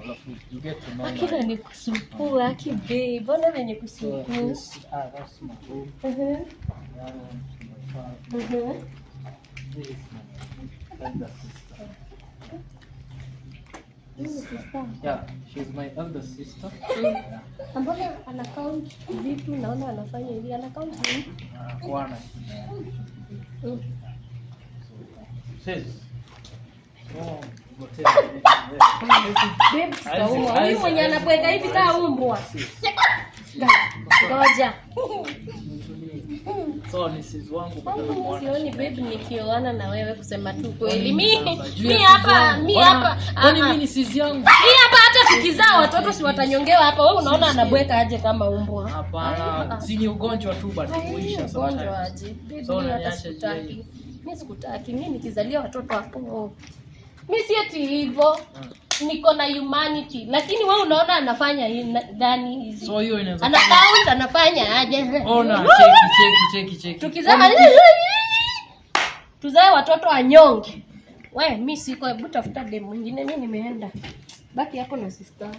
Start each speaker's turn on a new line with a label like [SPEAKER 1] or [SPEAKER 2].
[SPEAKER 1] alafu you get to know.
[SPEAKER 2] Akina ni kusumbua, akibe. Mbona venye kusumbua?
[SPEAKER 1] That's my home. This is my elder sister. Yeah, she's my elder sister.
[SPEAKER 2] Mbona ana count vipi? Naona anafanya hivi. Ana count nini?
[SPEAKER 1] Kuana. Says. Oh,
[SPEAKER 2] babe, mwenye anapweka hivi kama umbwa. Ngoja.
[SPEAKER 1] So this is wangu kwa mwana.
[SPEAKER 2] Sioni babe nikioana na wewe kusema tu kweli. Mimi hapa.
[SPEAKER 1] Kwani mimi ni sisi yangu?
[SPEAKER 2] Mimi hapa hata tukizaa watoto si watanyongewa hapa. Wewe unaona anabweka aje kama umbwa?
[SPEAKER 1] Hapana, si ni ugonjwa tu bado kuisha sasa.
[SPEAKER 2] Ugonjwa aje? Babe hata sikutaki. Mimi sikutaki. Mimi nikizalia watoto hapo. Mimi si eti hivyo. Niko na humanity. Lakini wewe unaona anafanya gani hizi?
[SPEAKER 1] So hiyo inaweza.
[SPEAKER 2] Anafanya aje?
[SPEAKER 1] Ona, cheki.
[SPEAKER 2] Tukizaa tuzae watoto anyonge. Wewe mimi siko, hebu tafuta demu mwingine, mimi nimeenda. Baki hapo na sister.